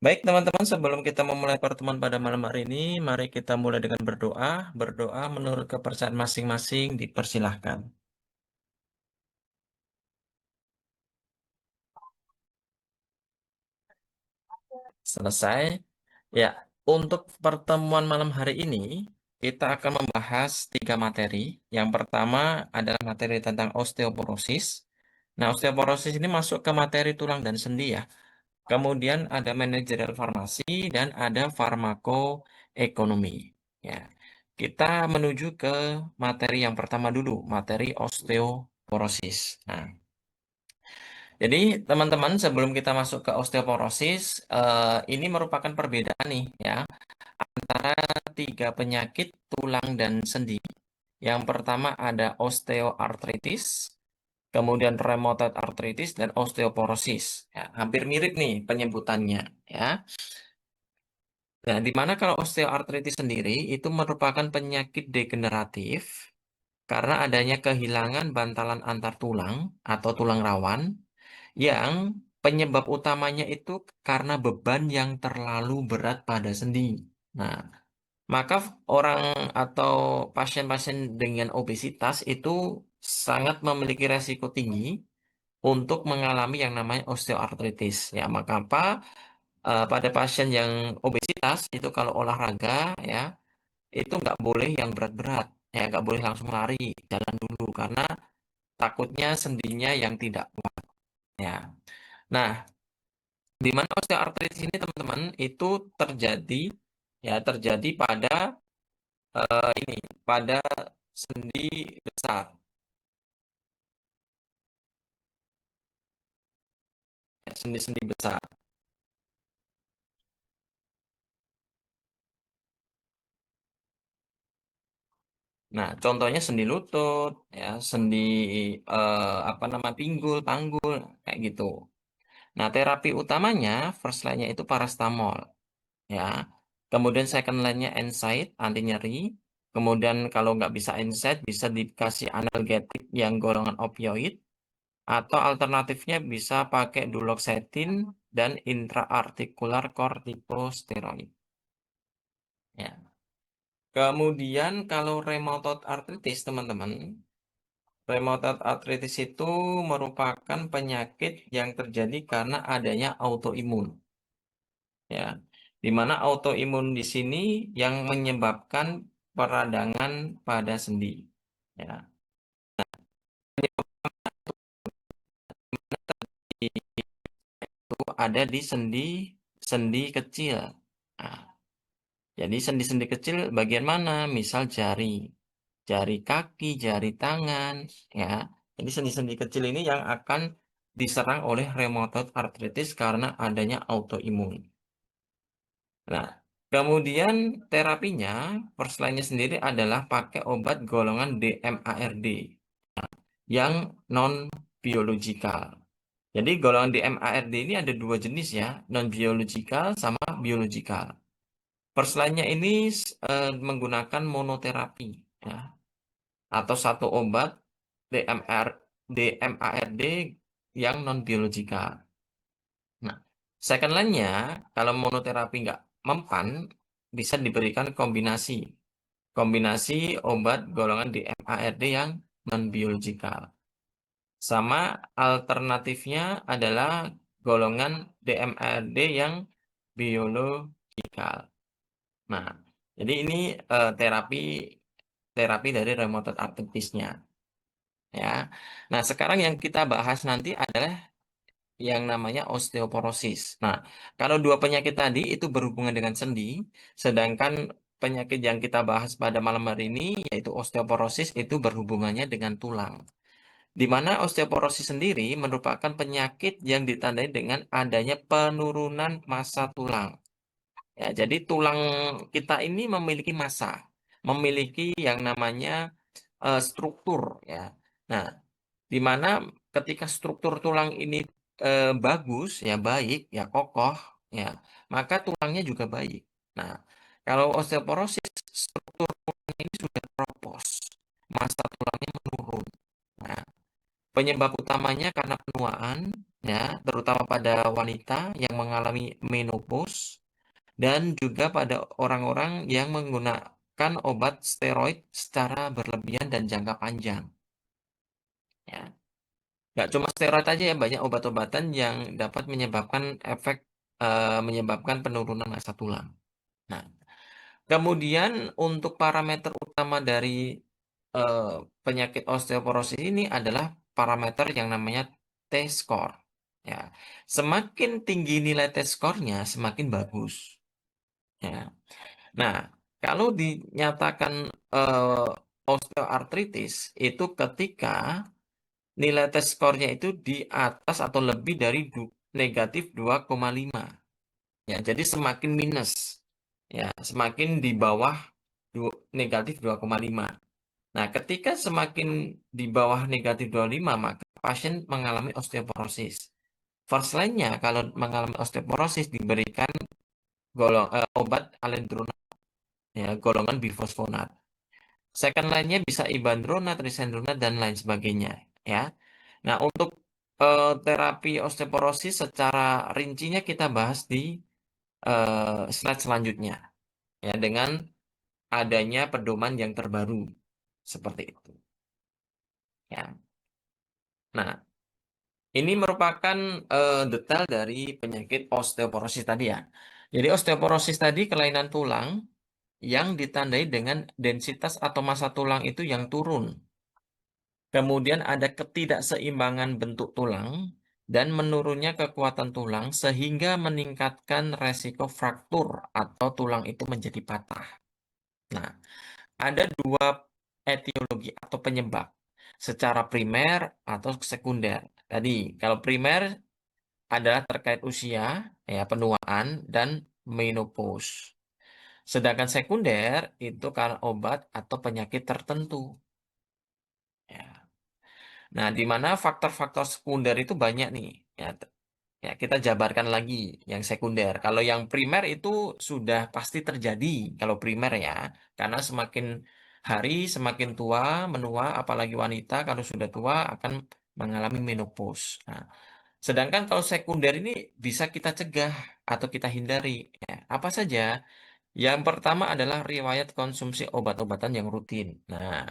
Baik, teman-teman, sebelum kita memulai pertemuan pada malam hari ini, mari kita mulai dengan berdoa. Berdoa menurut kepercayaan masing-masing, dipersilahkan. Selesai. Ya, untuk pertemuan malam hari ini, kita akan membahas 3 materi. Yang pertama adalah materi tentang osteoporosis. Nah, osteoporosis ini masuk ke materi tulang dan sendi ya. Kemudian ada manajerial farmasi dan ada farmakoekonomi. Ya, kita menuju ke materi yang pertama dulu, materi osteoporosis. Nah, jadi teman-teman sebelum kita masuk ke osteoporosis, ini merupakan perbedaan nih ya antara 3 penyakit tulang dan sendi. Yang pertama ada osteoartritis, kemudian rheumatoid arthritis dan osteoporosis. Ya, hampir mirip nih penyebutannya ya. Nah, di mana kalau osteoartritis sendiri itu merupakan penyakit degeneratif karena adanya kehilangan bantalan antar tulang atau tulang rawan yang penyebab utamanya itu karena beban yang terlalu berat pada sendi. Nah, maka orang atau pasien-pasien dengan obesitas itu sangat memiliki resiko tinggi untuk mengalami yang namanya osteoartritis. Ya, maka apa? Pada pasien yang obesitas itu kalau olahraga ya itu nggak boleh yang berat-berat ya, nggak boleh langsung lari, jalan dulu karena takutnya sendinya yang tidak kuat ya. Nah, di mana osteoartritis ini teman-teman itu terjadi terjadi pada ini pada sendi besar, ya, sendi-sendi besar. Nah, contohnya sendi lutut ya, sendi apa nama pinggul, panggul kayak gitu. Nah, terapi utamanya first line-nya itu parastamol ya. Kemudian second line-nya NSAID, anti nyeri. Kemudian kalau nggak bisa NSAID bisa dikasih analgetik yang golongan opioid atau alternatifnya bisa pakai duloxetine dan intraartikular kortikosteroid ya. Kemudian kalau rheumatoid arthritis teman-teman, rheumatoid arthritis itu merupakan penyakit yang terjadi karena adanya autoimun ya. Di mana autoimun di sini yang menyebabkan peradangan pada sendi ya. Itu ada di sendi sendi kecil. Nah, jadi sendi-sendi kecil bagian mana? Misal jari, jari kaki, jari tangan ya. Jadi sendi-sendi kecil ini yang akan diserang oleh rheumatoid arthritis karena adanya autoimun. Nah, kemudian terapinya, first line-nya sendiri adalah pakai obat golongan DMARD yang non biologikal. Jadi golongan DMARD ini ada 2 jenis ya, non biologikal sama biologikal. First line-nya ini menggunakan monoterapi ya, atau satu obat DMARD yang non biologikal. Nah, second line-nya kalau monoterapi nggak mempan bisa diberikan kombinasi. Kombinasi obat golongan DMARD yang non-biologikal. Sama alternatifnya adalah golongan DMARD yang biologikal. Nah, jadi ini terapi terapi dari rheumatoid arthritis-nya ya. Nah, sekarang yang kita bahas nanti adalah yang namanya osteoporosis. Nah, kalau 2 penyakit tadi itu berhubungan dengan sendi, sedangkan penyakit yang kita bahas pada malam hari ini, yaitu osteoporosis, itu berhubungannya dengan tulang. Di mana osteoporosis sendiri merupakan penyakit yang ditandai dengan adanya penurunan massa tulang. Ya, jadi tulang kita ini memiliki massa, memiliki yang namanya struktur ya. Nah, di mana ketika struktur tulang ini bagus, ya baik, ya kokoh, ya maka tulangnya juga baik. Nah, kalau osteoporosis struktur tulangnya ini sudah keropos, massa tulangnya menurun. Nah, penyebab utamanya karena penuaan ya, terutama pada wanita yang mengalami menopause dan juga pada orang-orang yang menggunakan obat steroid secara berlebihan dan jangka panjang. Ya, nggak cuma steroid aja ya, banyak obat-obatan yang dapat menyebabkan penurunan massa tulang. Nah, kemudian untuk parameter utama dari penyakit osteoporosis ini adalah parameter yang namanya T-score. Ya, semakin tinggi nilai T-score-nya, semakin bagus. Ya. Nah, kalau dinyatakan osteoartritis itu ketika nilai T-score-nya itu di atas atau lebih dari negatif 2,5. Ya, jadi semakin minus. Ya, semakin di bawah negatif 2,5. Nah, ketika semakin di bawah negatif 25, maka pasien mengalami osteoporosis. First line-nya kalau mengalami osteoporosis diberikan obat alendronat, ya, golongan bifosfonat. Second line-nya bisa ibandronat, risendronat, dan lain sebagainya. Ya. Nah, untuk terapi osteoporosis secara rincinya kita bahas di slide selanjutnya. Ya, dengan adanya pedoman yang terbaru. Seperti itu. Ya. Nah, ini merupakan detail dari penyakit osteoporosis tadi ya. Jadi osteoporosis tadi kelainan tulang yang ditandai dengan densitas atau massa tulang itu yang turun. Kemudian ada ketidakseimbangan bentuk tulang dan menurunnya kekuatan tulang sehingga meningkatkan resiko fraktur atau tulang itu menjadi patah. Nah, ada dua etiologi atau penyebab secara primer atau sekunder. Tadi, kalau primer adalah terkait usia, ya penuaan dan menopause. Sedangkan sekunder itu karena obat atau penyakit tertentu. Ya. Nah, di mana faktor-faktor sekunder itu banyak nih. Ya, ya, kita jabarkan lagi yang sekunder. Kalau yang primer itu sudah pasti terjadi kalau primer ya, karena semakin hari semakin tua, menua, apalagi wanita kalau sudah tua akan mengalami menopause. Nah, sedangkan kalau sekunder ini bisa kita cegah atau kita hindari. Ya, apa saja? Yang pertama adalah riwayat konsumsi obat-obatan yang rutin. Nah,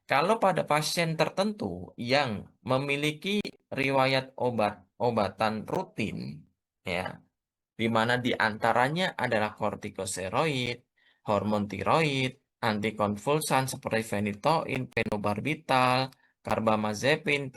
kalau pada pasien tertentu yang memiliki riwayat obat-obatan rutin, ya, di mana di antaranya adalah kortikosteroid, hormon tiroid, antikonvulsan seperti phenytoin, phenobarbital, karbamazepin,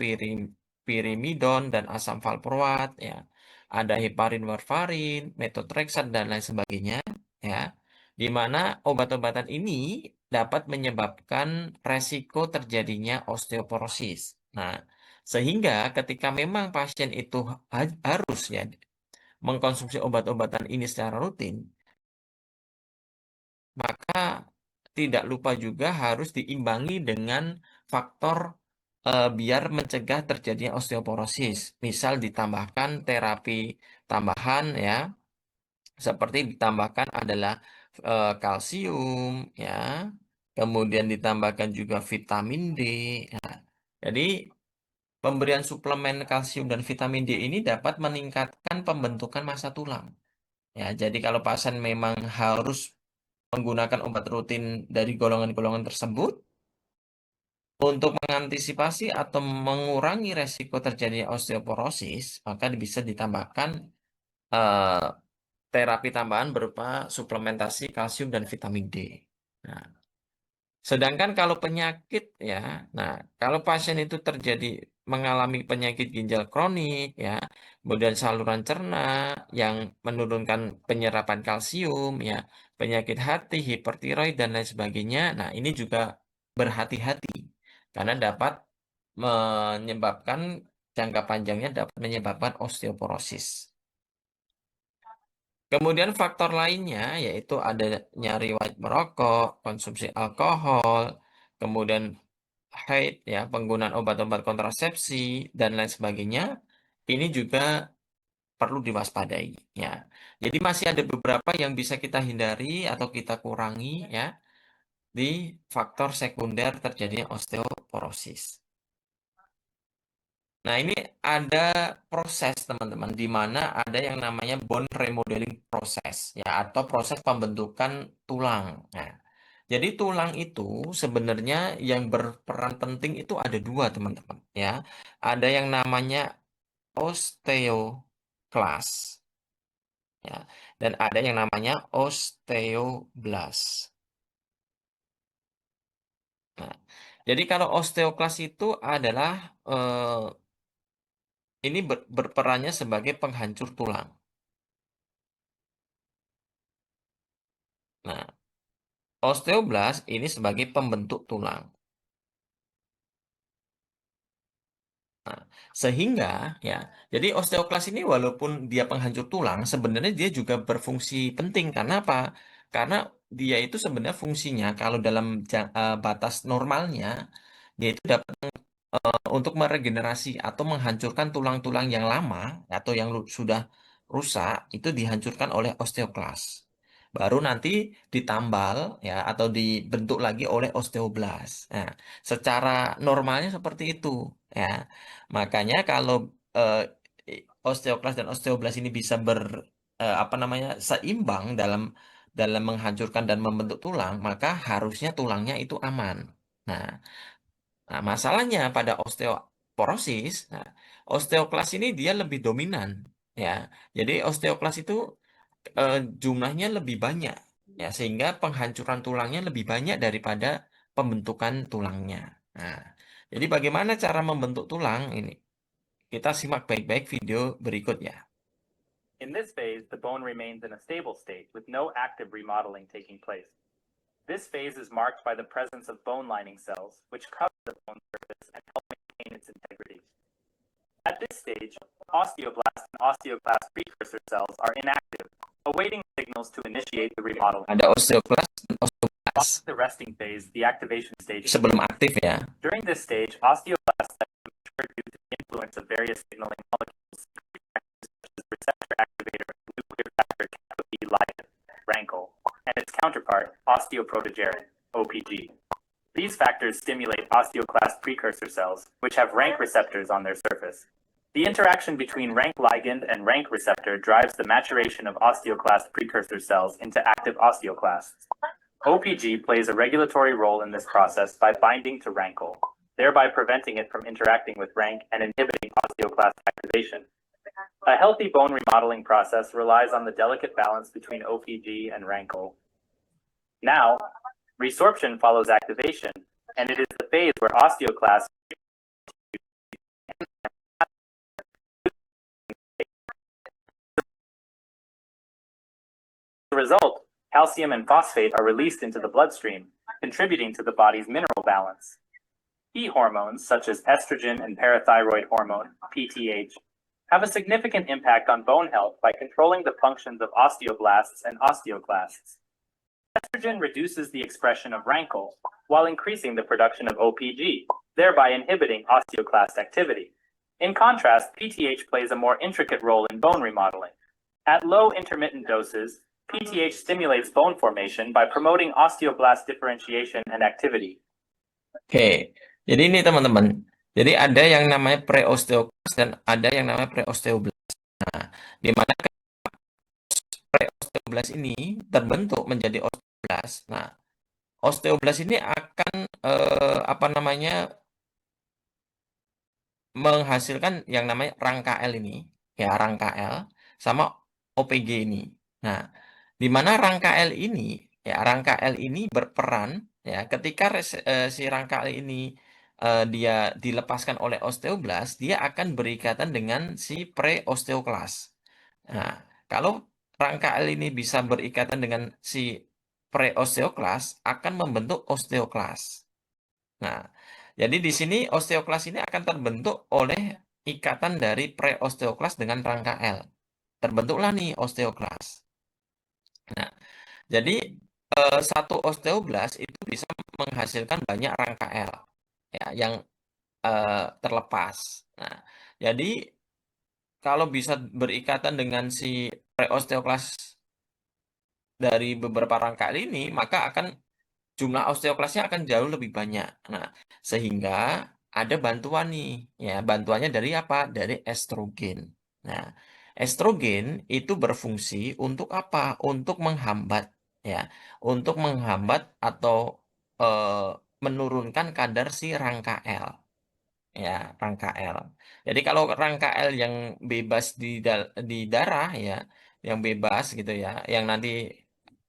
pirimidon, dan asam valproat, ya. Ada heparin, warfarin, methotrexate, dan lain sebagainya, ya. Di mana obat-obatan ini dapat menyebabkan resiko terjadinya osteoporosis. Nah, sehingga ketika memang pasien itu harus ya mengkonsumsi obat-obatan ini secara rutin, maka tidak lupa juga harus diimbangi dengan faktor biar mencegah terjadinya osteoporosis. Misal ditambahkan terapi tambahan ya, seperti ditambahkan adalah kalsium ya, kemudian ditambahkan juga vitamin D. Nah, jadi pemberian suplemen kalsium dan vitamin D ini dapat meningkatkan pembentukan massa tulang. Ya, jadi kalau pasien memang harus menggunakan obat rutin dari golongan-golongan tersebut untuk mengantisipasi atau mengurangi resiko terjadinya osteoporosis, maka bisa ditambahkan eh, terapi tambahan berupa suplementasi kalsium dan vitamin D. Nah, sedangkan kalau penyakit ya, nah kalau pasien itu mengalami penyakit ginjal kronik ya, kemudian saluran cerna yang menurunkan penyerapan kalsium ya, penyakit hati, hipertiroid dan lain sebagainya. Nah, ini juga berhati-hati karena dapat menyebabkan jangka panjangnya dapat menyebabkan osteoporosis. Kemudian faktor lainnya yaitu adanya riwayat merokok, konsumsi alkohol, kemudian haid ya, penggunaan obat-obat kontrasepsi dan lain sebagainya. Ini juga perlu diwaspadai ya. Jadi masih ada beberapa yang bisa kita hindari atau kita kurangi ya di faktor sekunder terjadinya osteoporosis. Nah, ini ada proses teman-teman di mana ada yang namanya bone remodeling proses ya atau proses pembentukan tulang. Nah, jadi tulang itu sebenarnya yang berperan penting itu ada dua teman-teman ya. Ada yang namanya osteoklas ya dan ada yang namanya osteoblast. Nah, jadi kalau osteoklas itu adalah ini berperannya sebagai penghancur tulang. Nah, osteoblast ini sebagai pembentuk tulang. Nah, sehingga ya, jadi osteoklas ini walaupun dia penghancur tulang, sebenarnya dia juga berfungsi penting. Karena apa? Karena dia itu sebenarnya fungsinya kalau dalam batas normalnya, dia itu dapat untuk meregenerasi atau menghancurkan tulang-tulang yang lama atau yang sudah rusak itu dihancurkan oleh osteoklas. Baru nanti ditambal ya atau dibentuk lagi oleh osteoblast. Nah, secara normalnya seperti itu ya. Makanya kalau eh, osteoklas dan osteoblast ini bisa apa namanya seimbang dalam dalam menghancurkan dan membentuk tulang, maka harusnya tulangnya itu aman. Nah, Nah, masalahnya pada osteoporosis, nah, osteoklas ini dia lebih dominan, ya. Jadi osteoklas itu eh, jumlahnya lebih banyak, ya, sehingga penghancuran tulangnya lebih banyak daripada pembentukan tulangnya. Nah, jadi bagaimana cara membentuk tulang ini? Kita simak baik-baik video berikut ya. In this phase, the bone remains in a stable state with no active remodeling taking place. This phase is marked by the presence of bone lining cells, which cover the bone surface and help maintain its integrity. At this stage, osteoblasts and osteoclast precursor cells are inactive, awaiting signals to initiate the remodeling. Ada osteoklas dan osteoblast. Following the resting phase, the activation stage. Sebelum aktif ya. During this stage, osteoblasts mature due to the influence of various signaling molecules, such as receptor activator and nuclear factor kappa B ligand, RANKL, and its counterpart, osteoprotogerin, OPG. These factors stimulate osteoclast precursor cells, which have rank receptors on their surface. The interaction between rank ligand and rank receptor drives the maturation of osteoclast precursor cells into active osteoclasts. OPG plays a regulatory role in this process by binding to RANKL, thereby preventing it from interacting with rank and inhibiting osteoclast activation. A healthy bone remodeling process relies on the delicate balance between OPG and RANKL. Now, resorption follows activation, and it is the phase where osteoclasts As a result, calcium and phosphate are released into the bloodstream, contributing to the body's mineral balance. Key hormones, such as estrogen and parathyroid hormone, PTH, have a significant impact on bone health by controlling the functions of osteoblasts and osteoclasts. Estrogen reduces the expression of RANKL while increasing the production of OPG, thereby inhibiting osteoclast activity. In contrast, PTH plays a more intricate role in bone remodeling. At low intermittent doses, PTH stimulates bone formation by promoting osteoblast differentiation and activity. Oke, jadi ini teman-teman. Jadi ada yang namanya preosteoklas dan ada yang namanya preosteoblast. Nah, di mana preosteoblast ini terbentuk menjadi osteoblast. Nah, osteoblast ini akan apa namanya menghasilkan yang namanya rangka L ini, ya rangka L sama OPG ini. Nah, di mana rangka L ini, ya rangka L ini berperan ya ketika si rangka L ini dia dilepaskan oleh osteoblast, dia akan berikatan dengan si preosteoklas. Nah, kalau rangka L ini bisa berikatan dengan si preosteoklas, akan membentuk osteoklas. Nah, jadi di sini osteoklas ini akan terbentuk oleh ikatan dari preosteoklas dengan rangka L. Terbentuklah nih osteoklas. Nah, jadi satu osteoblas itu bisa menghasilkan banyak rangka L ya yang terlepas. Nah, jadi kalau bisa berikatan dengan si preosteoklas dari beberapa rangka L ini, maka akan jumlah osteoklasnya akan jauh lebih banyak. Nah, sehingga ada bantuan nih, ya bantuannya dari apa? Dari estrogen. Nah, estrogen itu berfungsi untuk apa? Untuk menghambat, ya, untuk menghambat atau eh, menurunkan kadar si rangka L, ya, rangka L. Jadi kalau rangka L yang bebas di darah, ya, yang bebas gitu ya, yang nanti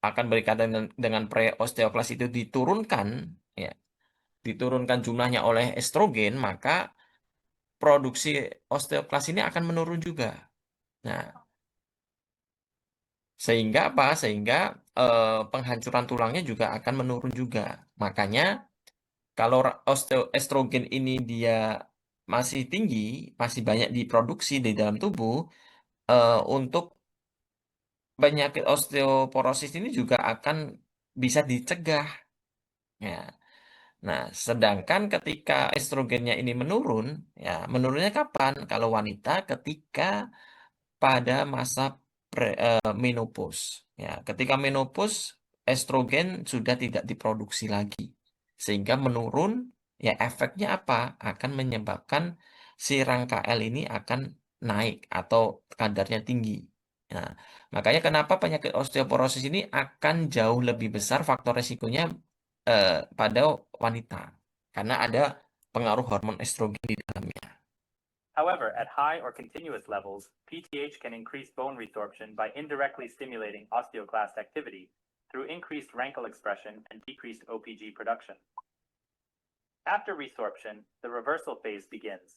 akan berkaitan dengan preosteoklas itu diturunkan, ya, diturunkan jumlahnya oleh estrogen, maka produksi osteoklas ini akan menurun juga. Nah, sehingga apa? Sehingga penghancuran tulangnya juga akan menurun juga. Makanya kalau estrogen ini dia masih tinggi, masih banyak diproduksi di dalam tubuh, untuk penyakit osteoporosis ini juga akan bisa dicegah. Ya. Nah, sedangkan ketika estrogennya ini menurun, ya menurunnya kapan? Kalau wanita ketika pada masa menopause. Ya, ketika menopause, estrogen sudah tidak diproduksi lagi. Sehingga menurun, ya efeknya apa? Akan menyebabkan si rangka L ini akan naik atau kadarnya tinggi. Nah, makanya kenapa penyakit osteoporosis ini akan jauh lebih besar faktor resikonya pada wanita. Karena ada pengaruh hormon estrogen di dalamnya. However, at high or continuous levels, PTH can increase bone resorption by indirectly stimulating osteoclast activity through increased rankle expression and decreased OPG production. After resorption, the reversal phase begins.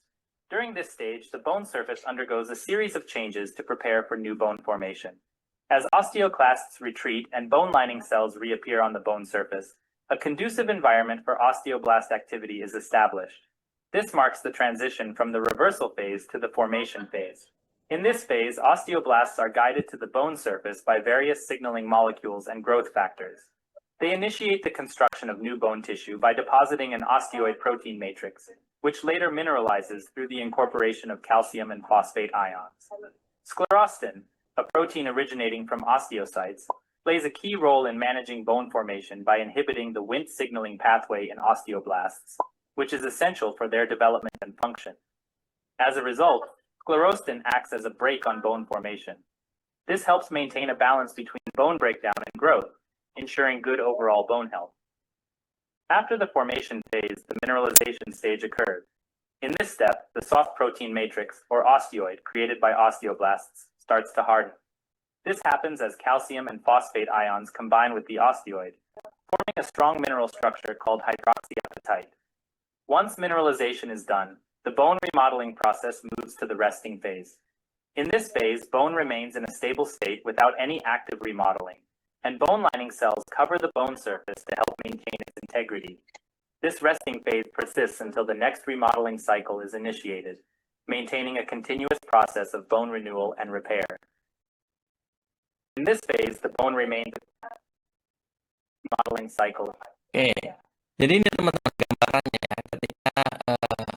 During this stage, the bone surface undergoes a series of changes to prepare for new bone formation. As osteoclasts retreat and bone lining cells reappear on the bone surface, a conducive environment for osteoblast activity is established. This marks the transition from the reversal phase to the formation phase. In this phase, osteoblasts are guided to the bone surface by various signaling molecules and growth factors. They initiate the construction of new bone tissue by depositing an osteoid protein matrix, which later mineralizes through the incorporation of calcium and phosphate ions. Sclerostin, a protein originating from osteocytes, plays a key role in managing bone formation by inhibiting the Wnt signaling pathway in osteoblasts, which is essential for their development and function. As a result, sclerostin acts as a brake on bone formation. This helps maintain a balance between bone breakdown and growth, ensuring good overall bone health. After the formation phase, the mineralization stage occurs. In this step, the soft protein matrix, or osteoid, created by osteoblasts, starts to harden. This happens as calcium and phosphate ions combine with the osteoid, forming a strong mineral structure called hydroxyapatite. Once mineralization is done, the bone remodeling process moves to the resting phase. In this phase, bone remains in a stable state without any active remodeling, and bone lining cells cover the bone surface to help maintain its integrity. This resting phase persists until the next remodeling cycle is initiated, maintaining a continuous process of bone renewal and repair. In this phase, the bone remains in the remodeling cycle. Oke, jadi ini teman-teman gambarannya ya, ketika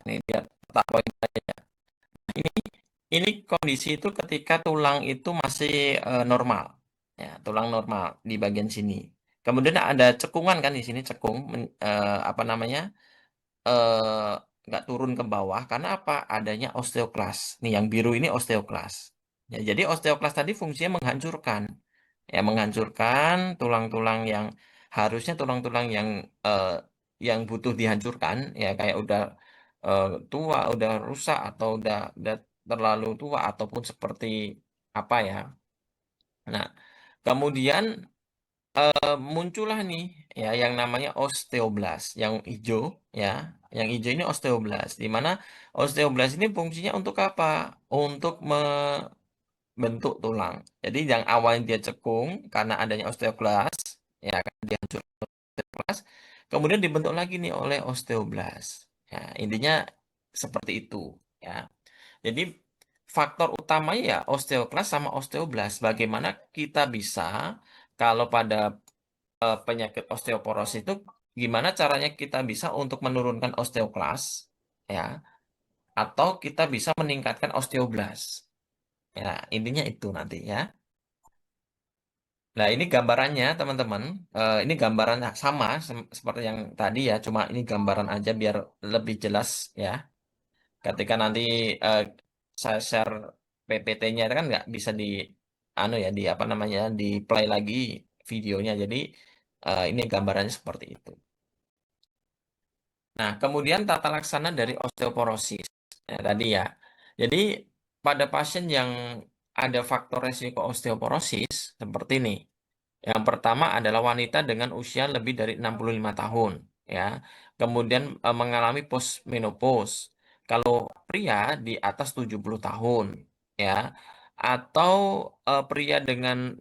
nih lihat peta poin saya. Ini ini kondisi itu ketika tulang itu masih normal, ya tulang normal di bagian sini. Kemudian ada cekungan kan di sini cekung, apa namanya, eh, nggak turun ke bawah karena apa? Adanya osteoklas. Nih yang biru ini osteoklas. Ya, jadi osteoklas tadi fungsinya menghancurkan, ya menghancurkan tulang-tulang yang harusnya tulang-tulang eh, yang butuh dihancurkan, ya kayak udah tua, udah rusak atau udah terlalu tua ataupun seperti apa ya. Nah, kemudian muncullah nih ya yang namanya osteoblast yang hijau, ya yang hijau ini osteoblast di mana osteoblast ini fungsinya untuk apa? Untuk membentuk tulang. Jadi yang awalnya dia cekung karena adanya osteoblast, ya kan dihancurkan osteoblast, kemudian dibentuk lagi nih oleh osteoblast. Ya intinya seperti itu, ya. Jadi faktor utamanya ya osteoklas sama osteoblast. Bagaimana kita bisa kalau pada penyakit osteoporosis itu gimana caranya kita bisa untuk menurunkan osteoklas, ya atau kita bisa meningkatkan osteoblast, ya intinya itu nanti ya. Nah, ini gambarannya, teman-teman. Ini gambaran sama seperti yang tadi ya, cuma ini gambaran aja biar lebih jelas ya. Ketika nanti eh, saya share PPT-nya itu kan nggak bisa di anu ya, di apa namanya, di play lagi videonya. Jadi ini gambarannya seperti itu. Nah, kemudian tata laksana dari osteoporosis. Ya, tadi ya. Jadi pada pasien yang ada faktor resiko osteoporosis seperti ini. Yang pertama adalah wanita dengan usia lebih dari 65 tahun, ya. Kemudian mengalami postmenopause. Kalau pria di atas 70 tahun, ya. Atau pria dengan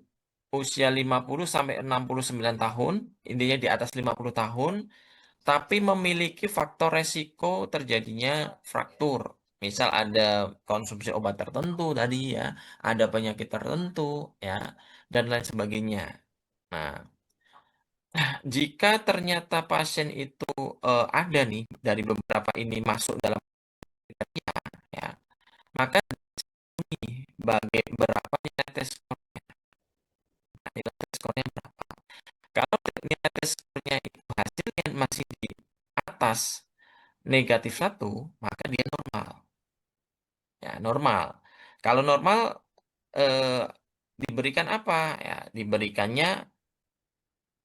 usia 50 sampai 69 tahun, intinya di atas 50 tahun, tapi memiliki faktor resiko terjadinya fraktur. Misal ada konsumsi obat tertentu tadi ya, ada penyakit tertentu ya, dan lain sebagainya. Nah, jika ternyata pasien itu ada nih dari beberapa ini masuk dalam kriteria, ya, maka bagi berapa nilai tes skornya? Nah, nilai tes skornya berapa? Kalau nilai tes skornya itu hasilnya masih di atas -1, maka dia normal. Ya, normal. Kalau normal eh, diberikan apa? Ya, diberikannya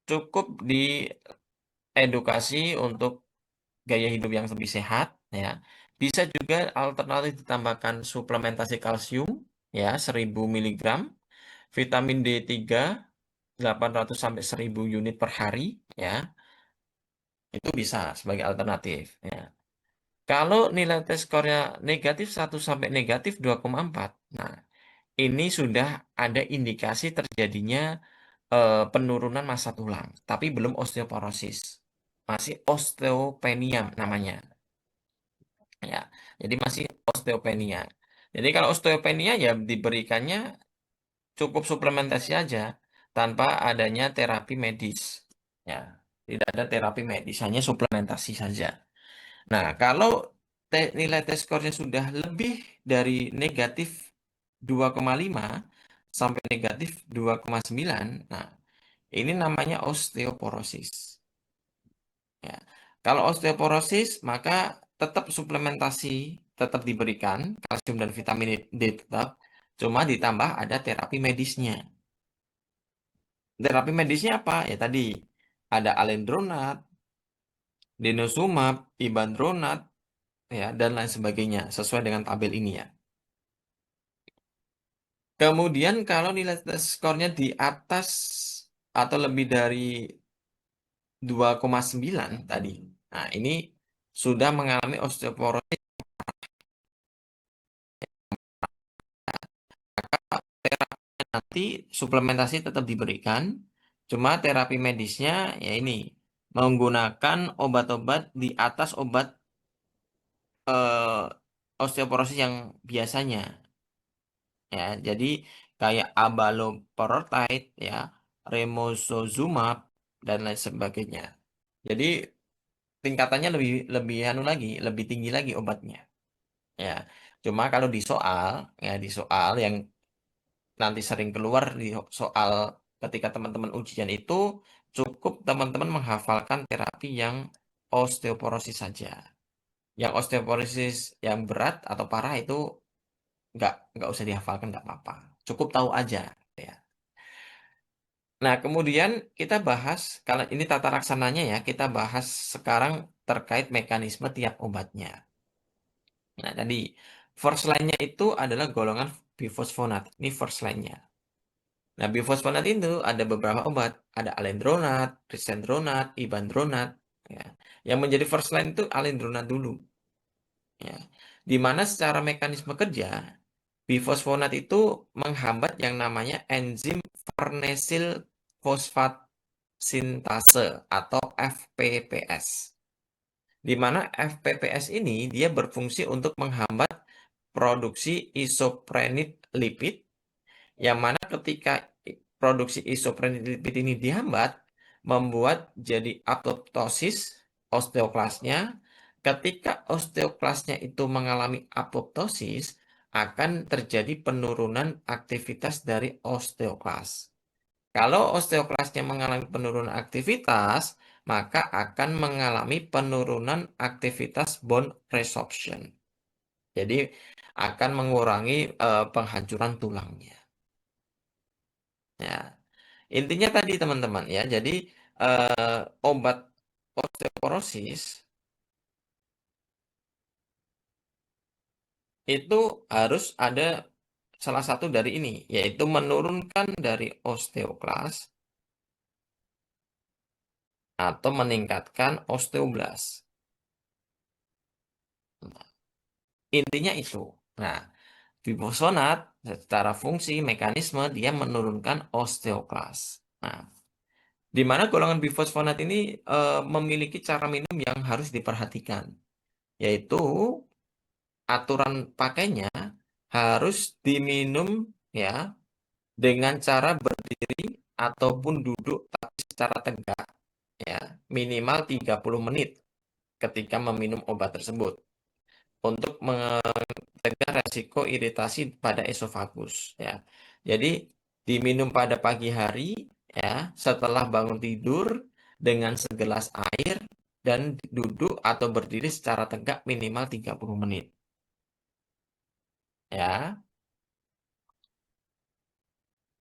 cukup diedukasi untuk gaya hidup yang lebih sehat, ya. Bisa juga alternatif ditambahkan suplementasi kalsium, ya, 1000 miligram, vitamin D3 800 sampai 1000 unit per hari, ya. Itu bisa sebagai alternatif, ya. Kalau nilai tes skornya -1 sampai -2,4, nah, ini sudah ada indikasi terjadinya penurunan massa tulang, tapi belum osteoporosis. Masih osteopenia namanya. Ya, jadi masih osteopenia. Jadi kalau osteopenia ya diberikannya cukup suplementasi aja tanpa adanya terapi medis. Ya, tidak ada terapi medis, hanya suplementasi saja. Nah, kalau nilai tes skornya sudah lebih dari -2,5 sampai -2,9, nah ini namanya osteoporosis. Ya. Kalau osteoporosis, maka tetap suplementasi tetap diberikan, kalsium dan vitamin D tetap, cuma ditambah ada terapi medisnya. Terapi medisnya apa? Ya tadi, ada alendronat, denosumab, ibandronat, ya, dan lain sebagainya, sesuai dengan tabel ini ya. Kemudian kalau nilai tes skornya di atas atau lebih dari 2,9 tadi, nah ini sudah mengalami osteoporosis. Nanti suplementasi tetap diberikan, cuma terapi medisnya ya ini menggunakan obat-obat di atas obat osteoporosis yang biasanya, ya. Jadi kayak abaloperidol ya, remosozumab dan lain sebagainya. Jadi tingkatannya lebih lebih anu lagi, lebih tinggi lagi obatnya. Ya, cuma kalau di soal, ya di soal yang nanti sering keluar di soal ketika teman-teman ujian itu cukup teman-teman menghafalkan terapi yang osteoporosis saja. Yang osteoporosis yang berat atau parah itu nggak usah dihafalkan, nggak apa-apa. Cukup tahu aja ya. Nah, kemudian kita bahas kalau ini tata laksananya ya, kita bahas sekarang terkait mekanisme tiap obatnya. Nah, tadi first line-nya itu adalah golongan bifosfonat. Ini first line-nya. Nah, bifosfonat itu ada beberapa obat, ada alendronat, risendronat, ibandronat, ya. Yang menjadi first line itu alendronat dulu, ya. Di mana secara mekanisme kerja, bifosfonat itu menghambat yang namanya enzim farnesil fosfat sintase atau FPPS. Di mana FPPS ini dia berfungsi untuk menghambat produksi isoprenit lipid, yang mana ketika produksi isoprenilipid ini dihambat, membuat jadi apoptosis osteoklasnya. Ketika osteoklasnya itu mengalami apoptosis, akan terjadi penurunan aktivitas dari osteoklas. Kalau osteoklasnya mengalami penurunan aktivitas, maka akan mengalami penurunan aktivitas bone resorption. Jadi akan mengurangi penghancuran tulangnya. Ya, intinya tadi teman-teman ya. Jadi obat osteoporosis itu harus ada salah satu dari ini, yaitu menurunkan dari osteoklas atau meningkatkan osteoblas. Intinya itu. Nah, bifosfonat secara fungsi mekanisme dia menurunkan osteoklas. Nah, di mana golongan bifosfonat ini memiliki cara minum yang harus diperhatikan, yaitu aturan pakainya harus diminum ya dengan cara berdiri ataupun duduk tapi secara tegak ya, minimal 30 menit ketika meminum obat tersebut untuk mencegah resiko iritasi pada esofagus ya. Jadi diminum pada pagi hari ya, setelah bangun tidur dengan segelas air dan duduk atau berdiri secara tegak minimal 30 menit. Ya.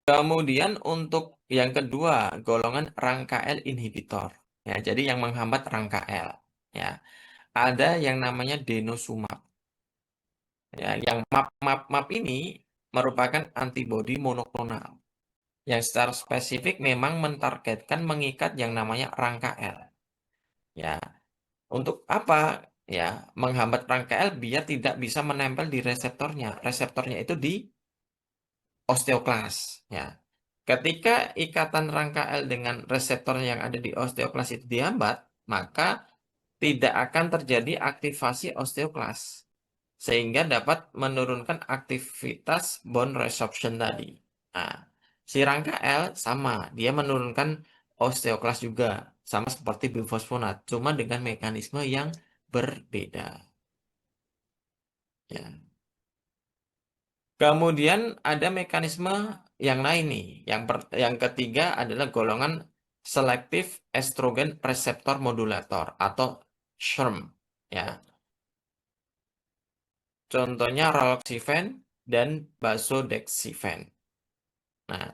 Kemudian untuk yang kedua, golongan rangka L inhibitor. Ya, jadi yang menghambat rangka L. Ya, ada yang namanya denosumab. Ya, yang MAP ini merupakan antibodi monoklonal yang secara spesifik memang mentargetkan mengikat yang namanya rangka L. Ya, untuk apa? Ya, menghambat rangka L biar tidak bisa menempel di reseptornya. Reseptornya itu di osteoklas. Ya, ketika ikatan rangka L dengan reseptor yang ada di osteoklas itu dihambat, maka tidak akan terjadi aktivasi osteoklas, sehingga dapat menurunkan aktivitas bone resorption tadi. Nah, si rangka L sama, dia menurunkan osteoklas juga, sama seperti bifosfonat, cuma dengan mekanisme yang berbeda. Ya. Kemudian ada mekanisme yang lain nih. Yang ketiga adalah golongan selektif estrogen reseptor modulator atau SERM. Ya, contohnya raloxifene dan basodexifen. Nah,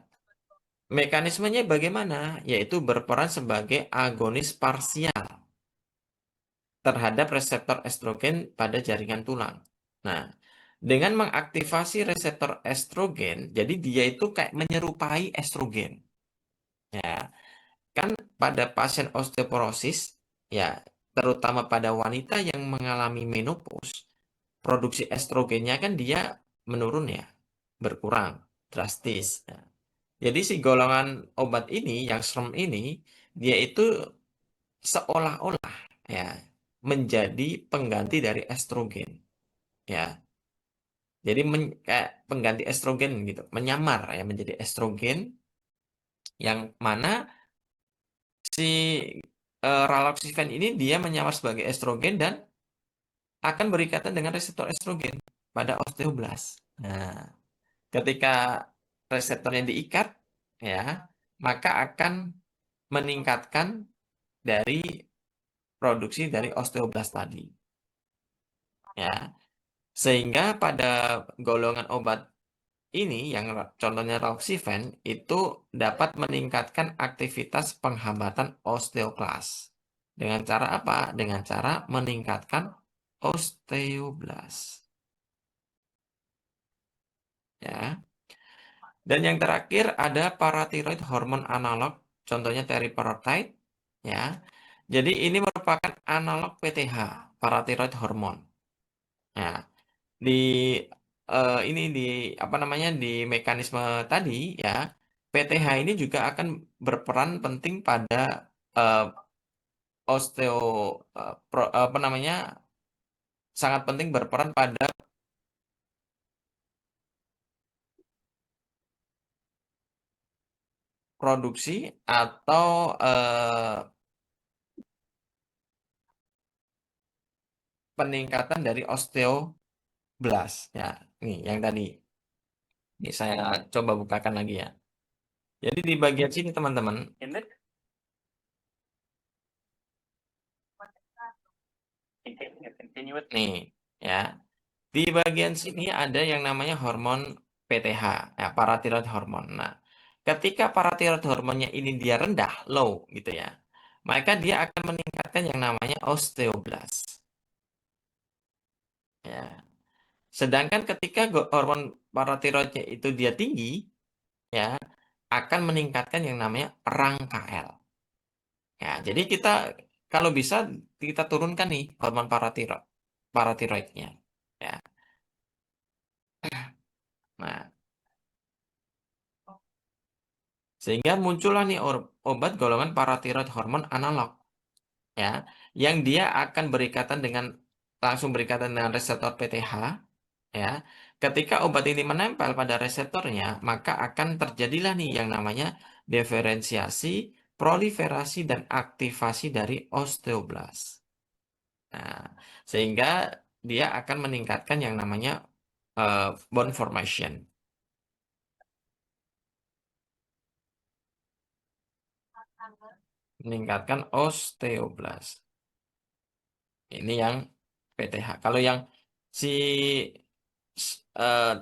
mekanismenya bagaimana? Yaitu berperan sebagai agonis parsial terhadap reseptor estrogen pada jaringan tulang. Nah, dengan mengaktifasi reseptor estrogen, jadi dia itu kayak menyerupai estrogen. Ya, kan pada pasien osteoporosis, ya, terutama pada wanita yang mengalami menopause, produksi estrogennya kan dia menurun ya, berkurang drastis. Nah, jadi si golongan obat ini, yang SERM ini, dia itu seolah-olah ya menjadi pengganti dari estrogen. Ya, jadi kayak pengganti estrogen gitu, menyamar ya menjadi estrogen yang mana si raloxifene ini dia menyamar sebagai estrogen dan akan berikatan dengan reseptor estrogen pada osteoblas. Nah, ketika reseptornya diikat, ya, maka akan meningkatkan dari produksi dari osteoblas tadi. Ya, sehingga pada golongan obat ini yang contohnya raloxifene itu dapat meningkatkan aktivitas penghambatan osteoklas. Dengan cara apa? Dengan cara meningkatkan osteoblas. Ya. Dan yang terakhir ada paratiroid hormon analog, contohnya teriparatide. Ya. Jadi ini merupakan analog PTH, paratiroid hormon. Nah, di ini di apa namanya di mekanisme tadi ya, PTH ini juga akan berperan penting pada eh, osteo apa namanya sangat penting berperan pada produksi atau peningkatan dari osteoblas ya. Nih yang tadi. Ini saya coba bukakan lagi ya. Jadi di bagian sini teman-teman, In the containing a continuous nih ya, di bagian sini ada yang namanya hormon PTH, ya, parathyroid hormon. Nah, ketika parathyroid hormonnya ini dia rendah, low gitu ya, maka dia akan meningkatkan yang namanya osteoblast. Ya. Sedangkan ketika hormon parathyroidnya itu dia tinggi, ya, akan meningkatkan yang namanya rangka L. Ya, jadi kita kalau bisa kita turunkan nih hormon paratiroidnya. Ya. Nah, sehingga muncullah nih obat golongan paratiroid hormon analog, ya, yang dia akan langsung berikatan dengan reseptor PTH, ya. Ketika obat ini menempel pada reseptornya, maka akan terjadilah nih yang namanya diferensiasi, proliferasi dan aktivasi dari osteoblast. Nah, sehingga dia akan meningkatkan yang namanya bone formation, meningkatkan osteoblast. Ini yang PTH. Kalau yang si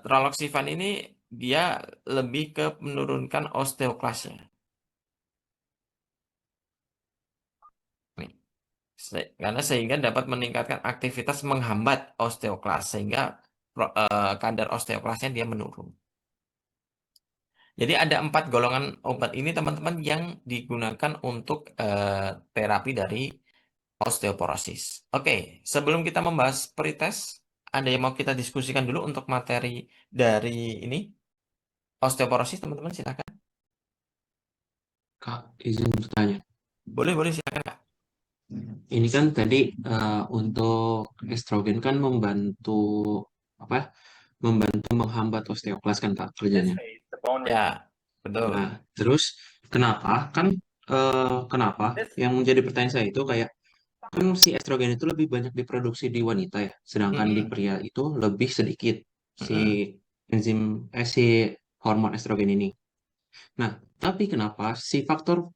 raloxifan ini dia lebih ke menurunkan osteoklasnya. Nih, karena sehingga dapat meningkatkan aktivitas menghambat osteoklas sehingga kadar osteoklasnya dia menurun. Jadi ada 4 golongan obat ini teman-teman yang digunakan untuk terapi dari osteoporosis. Oke, sebelum kita membahas pretest, ada yang mau kita diskusikan dulu untuk materi dari ini osteoporosis teman-teman silakan. Kak, izin bertanya. Boleh boleh silakan Kak. Ini kan tadi untuk estrogen kan membantu apa? Ya, membantu menghambat osteoklas kan Kak this kerjanya. phase, the bone Ya, betul. Nah, terus kenapa this yang menjadi pertanyaan saya itu kayak kan si estrogen itu lebih banyak diproduksi di wanita ya, sedangkan di Mm-mm, pria itu lebih sedikit si mm-mm, si hormon estrogen ini. Nah, tapi kenapa si faktor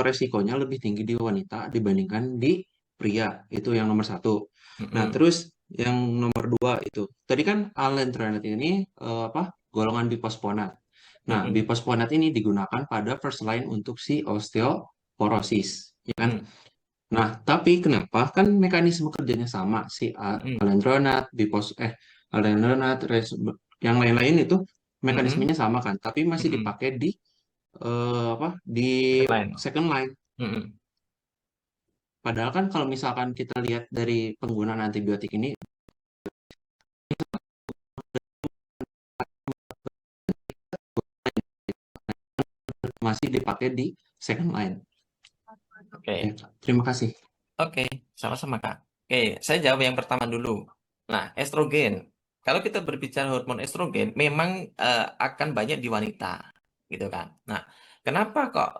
resikonya lebih tinggi di wanita dibandingkan di pria. Itu yang nomor satu. Nah, mm-mm, terus yang nomor dua itu. Tadi kan alendronate ini golongan biposfonat. Nah, mm-mm, biposfonat ini digunakan pada first line untuk si osteoporosis, ya kan? mm-mm, Nah, tapi kenapa kan mekanisme kerjanya sama si mm-mm, alendronat, alendronat, yang lain-lain itu mm-mm, mekanismenya sama kan, tapi masih mm-mm. dipakai di di Second line. second line. Mm-mm. Padahal kan kalau misalkan kita lihat dari penggunaan antibiotik ini masih dipakai di second line. Ya, Oke. Kak. Terima kasih. Oke, sama-sama Kak. Oke, saya jawab yang pertama dulu. Nah, estrogen. Kalau kita berbicara hormon estrogen, memang akan banyak di wanita, gitu kan. Nah, kenapa kok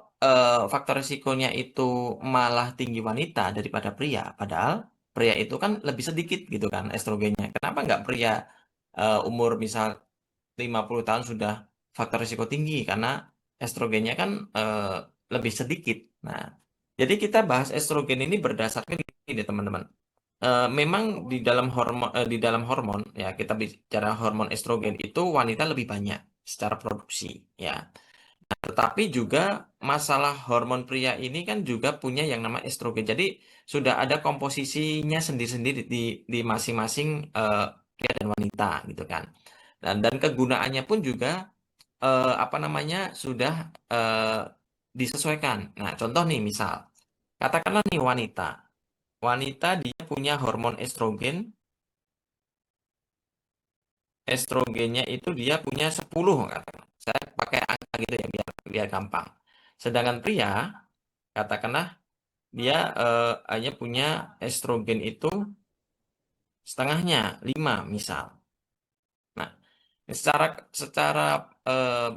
faktor risikonya itu malah tinggi wanita daripada pria? Padahal pria itu kan lebih sedikit, gitu kan, estrogennya. Kenapa nggak pria umur misal 50 tahun sudah faktor risiko tinggi? Karena estrogennya kan lebih sedikit. Nah, jadi kita bahas estrogen ini berdasarkan ini teman-teman. Memang di dalam hormon ya kita bicara hormon estrogen itu wanita lebih banyak secara produksi ya. Tetapi juga masalah hormon pria ini kan juga punya yang nama estrogen. Jadi sudah ada komposisinya sendiri-sendiri di masing-masing pria dan wanita gitu kan. Dan kegunaannya pun juga apa namanya sudah eh, disesuaikan. Nah, contoh nih misal katakanlah nih wanita. Wanita dia punya hormon estrogen. Estrogennya itu dia punya 10 katakan. Saya pakai angka gitu ya biar gampang. Sedangkan pria katakanlah dia hanya punya estrogen itu setengahnya 5 misal. Nah, secara secara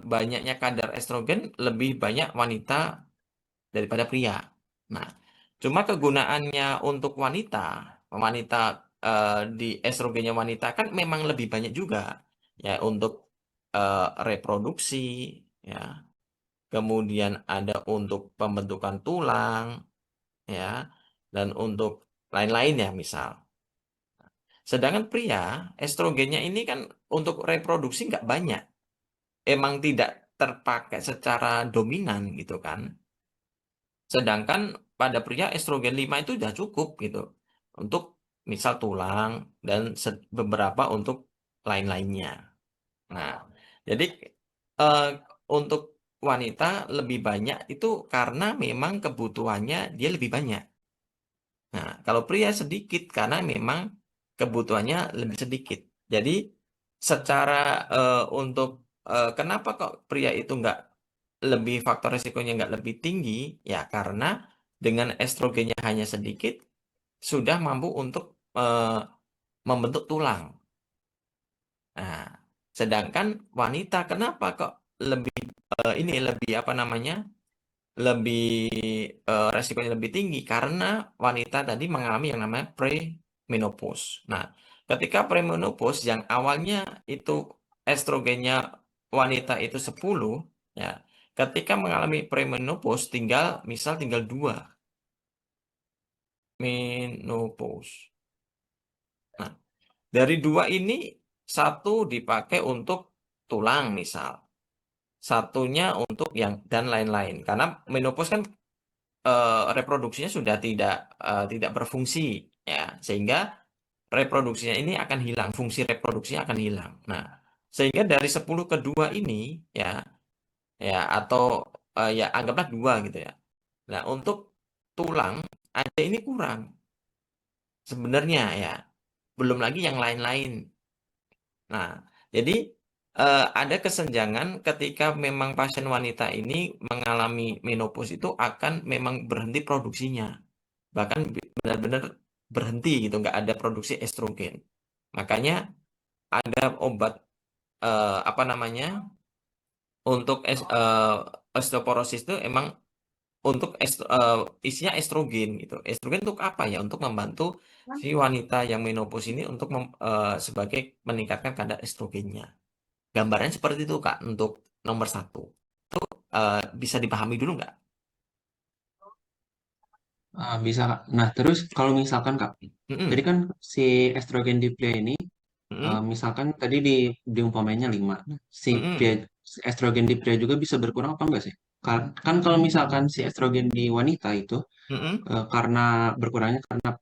banyaknya kadar estrogen lebih banyak wanita daripada pria. Nah, cuma kegunaannya untuk wanita, wanita di estrogennya wanita kan memang lebih banyak juga ya untuk reproduksi, ya. Kemudian ada untuk pembentukan tulang, ya, dan untuk lain-lain ya misal. Sedangkan pria, estrogennya ini kan untuk reproduksi nggak banyak. Emang tidak terpakai secara dominan gitu kan. Sedangkan pada pria estrogen 5 itu udah cukup gitu. Untuk misal tulang dan beberapa untuk lain-lainnya. Nah, jadi eh, untuk wanita lebih banyak itu karena memang kebutuhannya dia lebih banyak. Nah, kalau pria sedikit karena memang kebutuhannya lebih sedikit. Jadi secara untuk kenapa kok pria itu nggak lebih faktor resikonya nggak lebih tinggi? Ya karena dengan estrogennya hanya sedikit sudah mampu untuk eh, membentuk tulang. Nah, sedangkan wanita kenapa kok lebih ini lebih apa namanya? Lebih resikonya lebih tinggi karena wanita tadi mengalami yang namanya premenopause. Nah, ketika premenopause yang awalnya itu estrogennya wanita itu 10, ya, ketika mengalami premenopause tinggal 2 menopause. Nah, dari 2 ini satu dipakai untuk tulang misal, satunya untuk yang dan lain-lain. Karena menopause kan reproduksinya sudah tidak berfungsi ya sehingga reproduksinya ini akan hilang, fungsi reproduksinya akan hilang. Nah, sehingga dari 10 ke 2 ini ya ya atau ya anggaplah 2 gitu ya. Nah, untuk tulang ada ini kurang sebenarnya ya. Belum lagi yang lain-lain. Nah, jadi ada kesenjangan ketika memang pasien wanita ini mengalami menopause itu akan memang berhenti produksinya. Bahkan benar-benar berhenti gitu, nggak ada produksi estrogen. Makanya ada obat apa namanya untuk osteoporosis itu emang untuk isinya estrogen gitu. Estrogen untuk apa ya? Untuk membantu si wanita yang menopause ini untuk sebagai meningkatkan kadar estrogennya. Gambarannya seperti itu Kak untuk nomor 1. Bisa dipahami dulu nggak? Bisa, Kak. Nah, terus kalau misalkan, Kak, tadi Mm-mm. kan si estrogen di pria ini, Mm-mm. misalkan tadi di umpamanya 5. Nah, Mm-mm. si estrogen di pria juga bisa berkurang apa enggak sih? Kan kalau misalkan si estrogen di wanita itu, Mm-mm. karena berkurangnya karena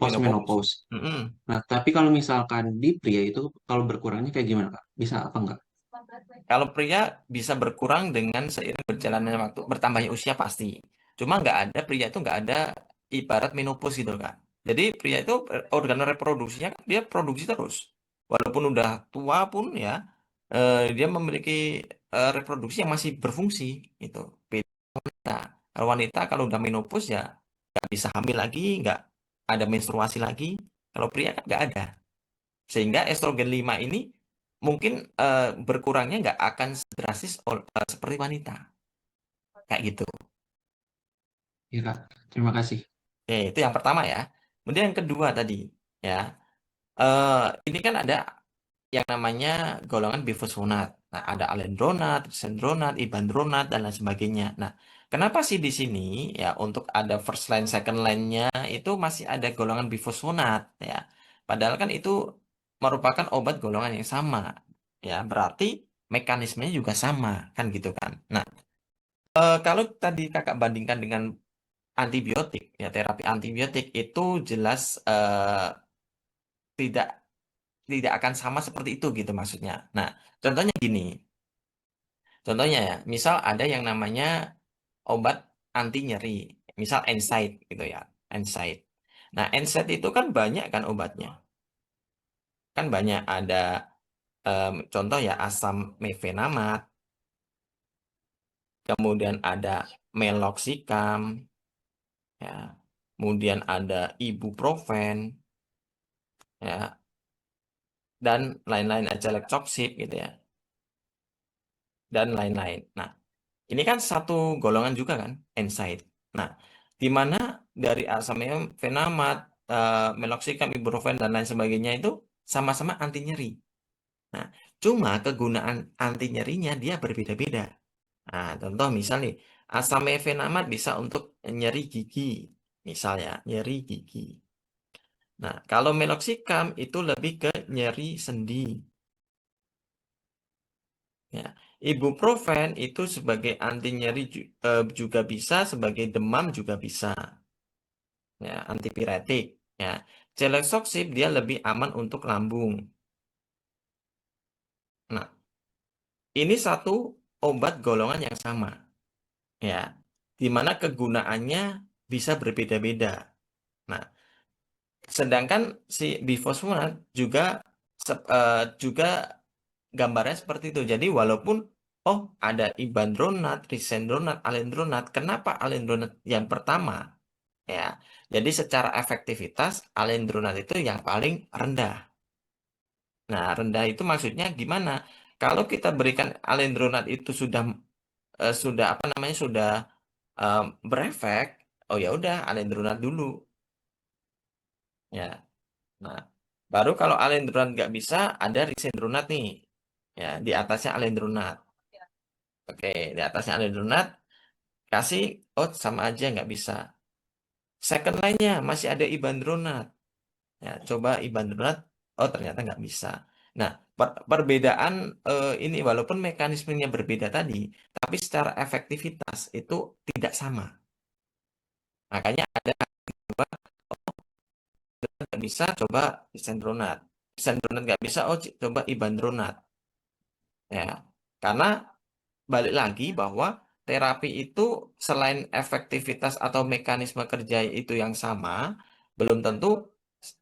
Menopause. postmenopause. Mm-mm. Nah, tapi kalau misalkan di pria itu, kalau berkurangnya kayak gimana, Kak? Bisa apa enggak? Kalau pria bisa berkurang dengan seiring berjalannya waktu, bertambahnya usia pasti. Cuma nggak ada pria itu nggak ada ibarat menopause gitu Kak. Jadi pria itu organ reproduksinya kan dia produksi terus. Walaupun udah tua pun ya dia memiliki reproduksi yang masih berfungsi itu. Beda wanita. Kalau wanita kalau udah menopause ya nggak bisa hamil lagi, nggak ada menstruasi lagi. Kalau pria kan nggak ada. Sehingga estrogen 5 ini mungkin berkurangnya nggak akan drastis seperti wanita. Kayak gitu. Iya, Kak. Terima kasih. Oke, itu yang pertama ya. Kemudian yang kedua tadi, ya. eh ini kan ada yang namanya golongan bifosfonat. Nah, ada alendronat, risendronat, ibandronat, dan lain sebagainya. Nah, kenapa sih di sini ya untuk ada first line, second line-nya itu masih ada golongan bifosfonat ya. Padahal kan itu merupakan obat golongan yang sama. Ya, berarti mekanismenya juga sama kan gitu kan. Nah, kalau tadi kakak bandingkan dengan antibiotik, ya terapi antibiotik itu jelas tidak tidak akan sama seperti itu gitu maksudnya. Nah, contohnya gini. Contohnya ya, misal ada yang namanya obat anti nyeri, misal NSAID gitu ya, NSAID. Nah, NSAID itu kan banyak kan obatnya. Kan banyak ada contoh ya asam mefenamat, kemudian ada meloxicam, ya. Kemudian ada ibuprofen, ya, dan lain-lain aja lekcopsip gitu ya, dan lain-lain. Nah, ini kan satu golongan juga kan, NSAID. Nah, di mana dari asam fenamat, meloxicam, ibuprofen, dan lain sebagainya itu sama-sama anti nyeri. Nah, cuma kegunaan anti nyerinya dia berbeda-beda. Nah, contoh misal nih, asam mefenamat bisa untuk nyeri gigi, misalnya nyeri gigi. Nah, kalau meloxicam itu lebih ke nyeri sendi. Ya, ibuprofen itu sebagai anti nyeri juga bisa, sebagai demam juga bisa. Ya, antipiretik. Ya, celecoxib dia lebih aman untuk lambung. Nah, ini satu obat golongan yang sama, ya, di mana kegunaannya bisa berbeda-beda. Nah, sedangkan si bifosfonat juga gambarnya seperti itu. Jadi walaupun oh ada ibandronat, risendronat, alendronat, kenapa alendronat yang pertama? Ya, jadi secara efektivitas alendronat itu yang paling rendah. Nah, rendah itu maksudnya gimana? Kalau kita berikan alendronat itu sudah apa namanya eh, berefek, oh ya udah alendronat dulu, ya. Nah, baru kalau alendronat nggak bisa, ada risendronat nih, ya di atasnya alendronat. Oke, di atasnya alendronat kasih, oh sama aja nggak bisa. Second line-nya masih ada ibandronat, ya coba ibandronat, oh ternyata nggak bisa. Nah, perbedaan ini walaupun mekanismenya berbeda tadi, tapi secara efektivitas itu tidak sama. Makanya ada coba nggak bisa, coba isendronat. Isendronat nggak bisa, oh coba ibandronat. Ya, karena balik lagi bahwa terapi itu selain efektivitas atau mekanisme kerja itu yang sama, belum tentu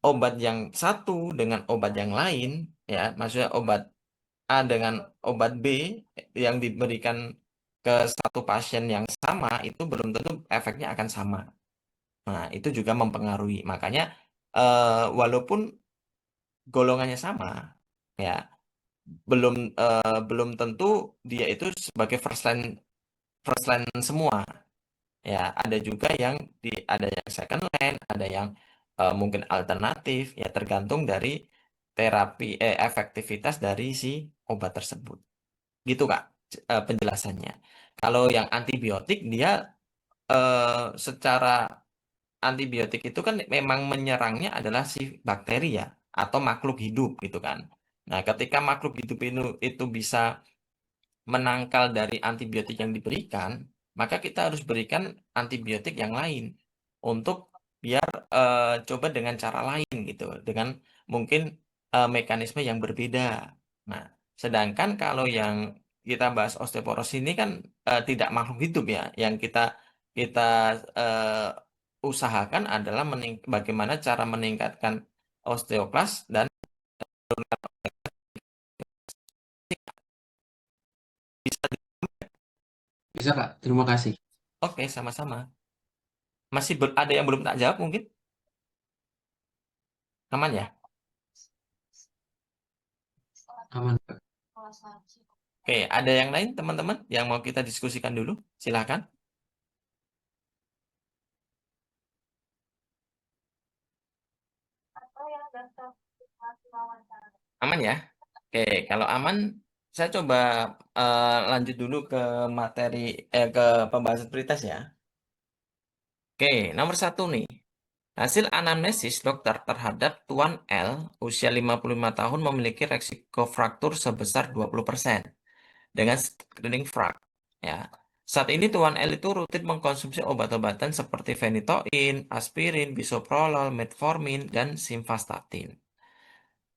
obat yang satu dengan obat yang lain, ya, maksudnya obat A dengan obat B yang diberikan ke satu pasien yang sama itu belum tentu efeknya akan sama. Nah, itu juga mempengaruhi. Makanya walaupun golongannya sama, ya, belum belum tentu dia itu sebagai first line semua. Ya, ada juga yang ada yang second line, ada yang mungkin alternatif, ya tergantung dari efektivitas dari si obat tersebut. Gitu, Kak, penjelasannya. Kalau yang antibiotik dia secara antibiotik itu kan memang menyerangnya adalah si bakteri ya atau makhluk hidup gitu kan. Nah, ketika makhluk hidup itu bisa menangkal dari antibiotik yang diberikan, maka kita harus berikan antibiotik yang lain untuk biar coba dengan cara lain gitu, dengan mungkin mekanisme yang berbeda. Nah, sedangkan kalau yang kita bahas osteoporosis ini kan tidak makhluk hidup ya, yang kita usahakan adalah bagaimana cara meningkatkan osteoklas dan bisa Bisa, Kak. Terima kasih. oke sama-sama. Masih ada yang belum tak jawab mungkin? Aman ya? Aman, Kak. Oke, ada yang lain teman-teman yang mau kita diskusikan dulu? Silakan. Aman ya? Oke, kalau aman, saya coba lanjut dulu ke materi ke pembahasan prioritas ya. Oke, nomor satu nih. Hasil anamnesis dokter terhadap Tuan L, usia 55 tahun, memiliki resiko fraktur sebesar 20% dengan screening frak. Ya. Saat ini Tuan L itu rutin mengkonsumsi obat-obatan seperti phenytoin, aspirin, bisoprolol, metformin, dan simvastatin.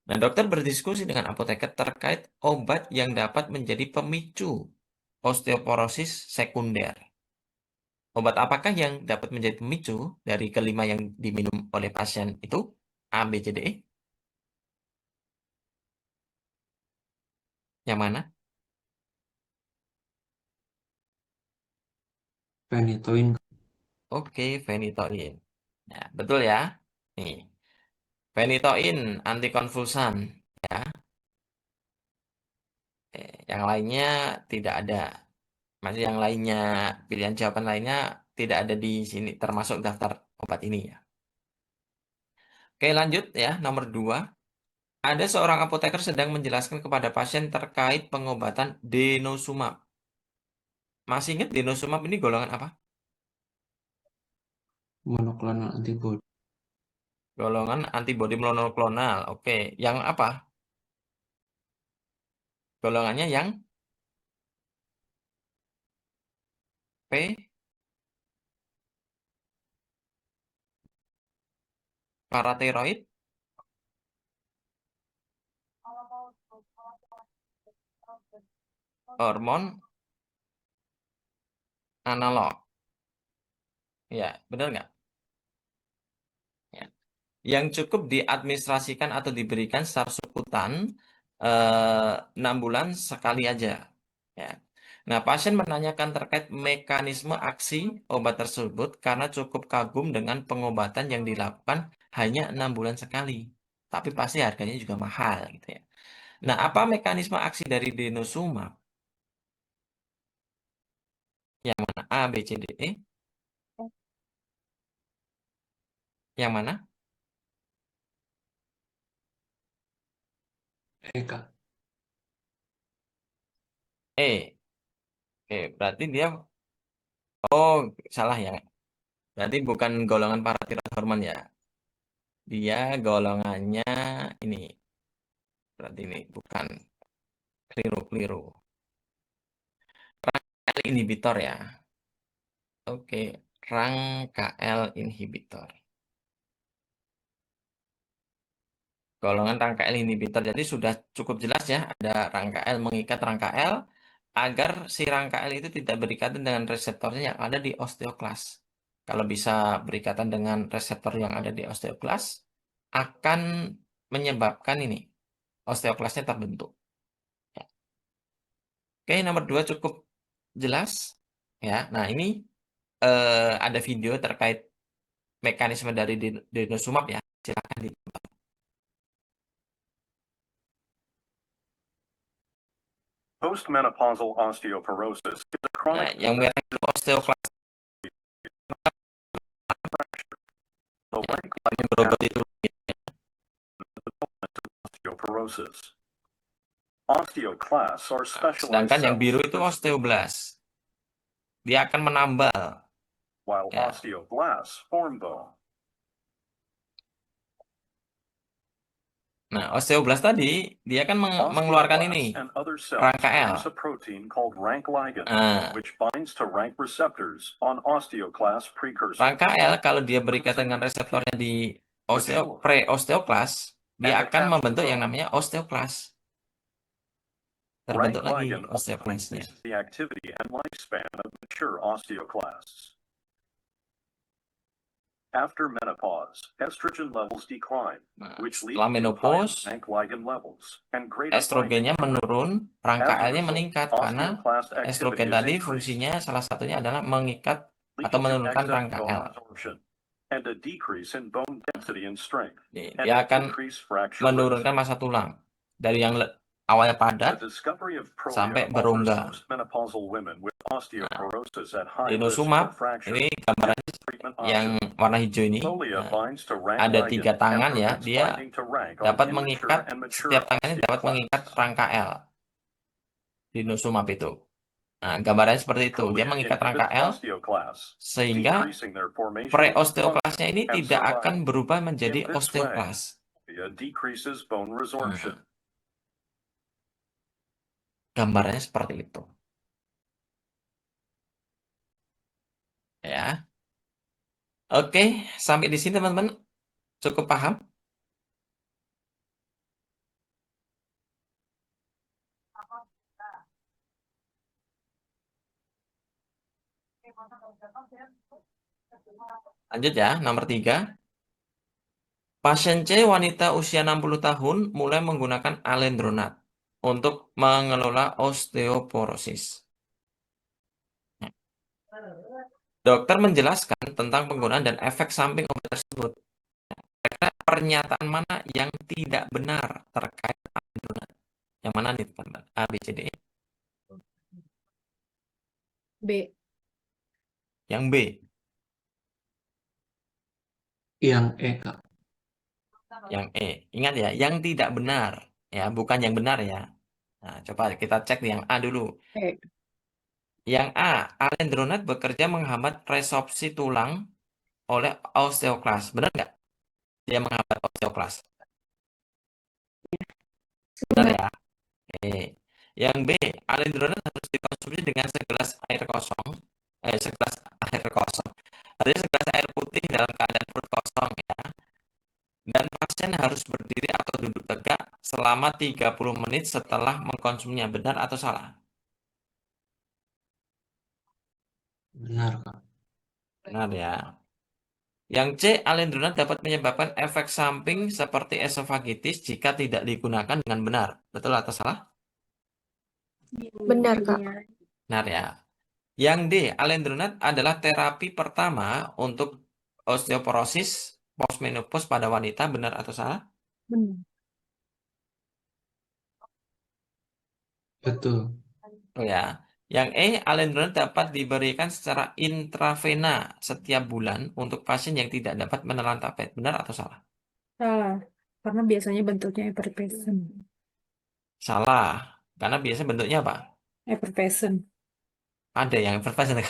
Nah, dokter berdiskusi dengan apoteker terkait obat yang dapat menjadi pemicu osteoporosis sekunder. Obat apakah yang dapat menjadi pemicu dari kelima yang diminum oleh pasien itu? A, B, C, D, E? Yang mana? Phenytoin. Oke, phenytoin. Ya, betul ya. Nih, phenytoin antikonvulsan. Ya, yang lainnya tidak ada. Masih yang lainnya, pilihan jawaban lainnya tidak ada di sini, termasuk daftar obat ini ya. Oke, lanjut ya. Nomor 2. Ada seorang apoteker sedang menjelaskan kepada pasien terkait pengobatan denosumab. Masih ingat denosumab ini golongan apa? Monoklonal antibody. Golongan antibodi monoklonal. Oke, yang apa? Golongannya yang P, parateroid, hormon analog. Ya, benar nggak? Ya. Yang cukup diadministrasikan atau diberikan secara subkutan 6 bulan sekali aja. Ya. Nah, pasien menanyakan terkait mekanisme aksi obat tersebut karena cukup kagum dengan pengobatan yang dilakukan hanya 6 bulan sekali. Tapi pasti harganya juga mahal gitu ya. Nah, apa mekanisme aksi dari denosumab? Yang mana? A, B, C, D, E. Yang mana? Kak. E. Oke, berarti dia oh, salah ya. Berarti bukan golongan paratiroid hormon ya. Dia golongannya ini. Berarti ini bukan keliru-keliru. L inhibitor ya. Oke, rangka L inhibitor. Golongan rangka L inhibitor. Jadi sudah cukup jelas ya, ada rangka L mengikat rangka L agar si rangka L itu tidak berikatan dengan reseptornya yang ada di osteoklas. Kalau bisa berikatan dengan reseptor yang ada di osteoklas, akan menyebabkan ini osteoklasnya terbentuk. Ya. Oke, nomor 2 cukup jelas. Ya, nah ini ada video terkait mekanisme dari denosumab ya. Silakan di. Postmenopausal osteoporosis is a Nah, chronic yang merah itu osteoklas. the Ya, rank ini berobat itu. osteoporosis. Osteoclasts are specialized Sedangkan yang biru cells itu osteoblast. Dia akan menambal. while Ya. osteoblasts form bone. Nah, osteoblast tadi dia kan mengeluarkan ini Osteoblasts and other cells rangka L. produce a protein called rank ligand, Nah, which binds to rank receptors on osteoclast precursors. rangka L kalau dia berikatan dengan reseptornya di pre-osteoklas, dia akan membentuk yang namanya osteoklas. Rank Terbentuk lagi ligand also osteoklasnya. increases the activity and lifespan of mature osteoclasts. After menopause, estrogen levels decline, Nah, which leads setelah to higher menopause, rank ligand levels and greater estrogennya binding. menurun, As rangka a L-nya result, meningkat karena osteoclast estrogen activity is tadi increased, fungsinya salah satunya adalah mengikat atau leading to menurunkan excess rangka bone L. resorption and a decrease in bone density and strength, and Dia an akan increased fracture risk. menurunkan massa tulang dari yang awalnya padat The discovery of sampai Prolia offers berongga. postmenopausal women with osteoporosis at high risk Denosumab for fracture ini gambarannya treatment yang option. warna hijau ini. Prolia Nah, binds to rank ada ligand 3 and tangan ya, prevents dia binding to rank on dapat immature mengikat, and mature setiap tangannya dapat mengikat osteoclasts. rangka L. Denosumab itu. Nah, gambarannya seperti itu. Dia Prolia mengikat rangka inhibits L osteoclasts, sehingga decreasing their formation and pre-osteoklasnya ini function and tidak akan survival. berubah menjadi In this way, osteoklas. Prolia decreases bone resorption. Gambarnya seperti itu. Ya. Oke, sampai di sini teman-teman. Cukup paham? Lanjut ya, nomor 3. Pasien C wanita usia 60 tahun mulai menggunakan alendronat untuk mengelola osteoporosis. Dokter menjelaskan tentang penggunaan dan efek samping obat tersebut. Kira-kira pernyataan mana yang tidak benar terkait alendronat? Yang mana nih teman-teman? A, B, C, D, E. B. Yang B. Yang E, Kak. Yang E. Ingat ya, yang tidak benar. Ya, bukan yang benar ya. Nah, coba kita cek yang A dulu. E. Yang A, alendronat bekerja menghambat resorpsi tulang oleh osteoklas. Benar nggak? Dia menghambat osteoklas. Benar ya? Oke. Yang B, alendronat harus dikonsumsi dengan segelas air kosong. Segelas air kosong. Artinya segelas air putih dalam keadaan perut kosong ya. Dan pasien harus berdiri atau duduk tegak selama 30 menit setelah mengkonsumsinya. Benar atau salah? Benar, Kak. Benar ya. Yang C, alendronat dapat menyebabkan efek samping seperti esofagitis jika tidak digunakan dengan benar. Betul atau salah? Benar, Kak. Benar ya. Yang D, alendronat adalah terapi pertama untuk osteoporosis postmenopause pada wanita. Benar atau salah? Benar. Betul. Oh ya. Yang E, alendronat dapat diberikan secara intravena setiap bulan untuk pasien yang tidak dapat menelan tablet. Benar atau salah? Salah. Karena biasanya bentuknya effervescent. Salah. Karena biasanya bentuknya apa? Effervescent. Ada yang berpasang.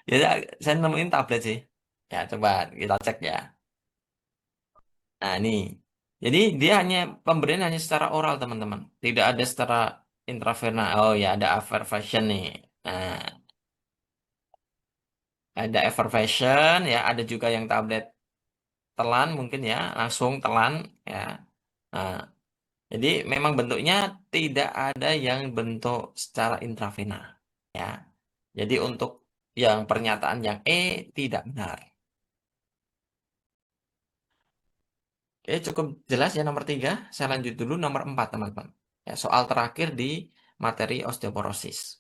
Ya, saya nemuin tablet sih. Ya, coba kita cek ya. Nah, ini. Jadi dia hanya pemberian hanya secara oral, teman-teman. Tidak ada secara intravena. Oh ya, ada effervescent nih. Nah, ada effervescent ya, ada juga yang tablet telan mungkin ya, langsung telan ya. Nah, jadi memang bentuknya tidak ada yang bentuk secara intravena ya. Jadi untuk yang pernyataan yang E tidak benar. Oke, cukup jelas ya nomor 3. Saya lanjut dulu nomor 4, teman-teman. Ya, soal terakhir di materi osteoporosis.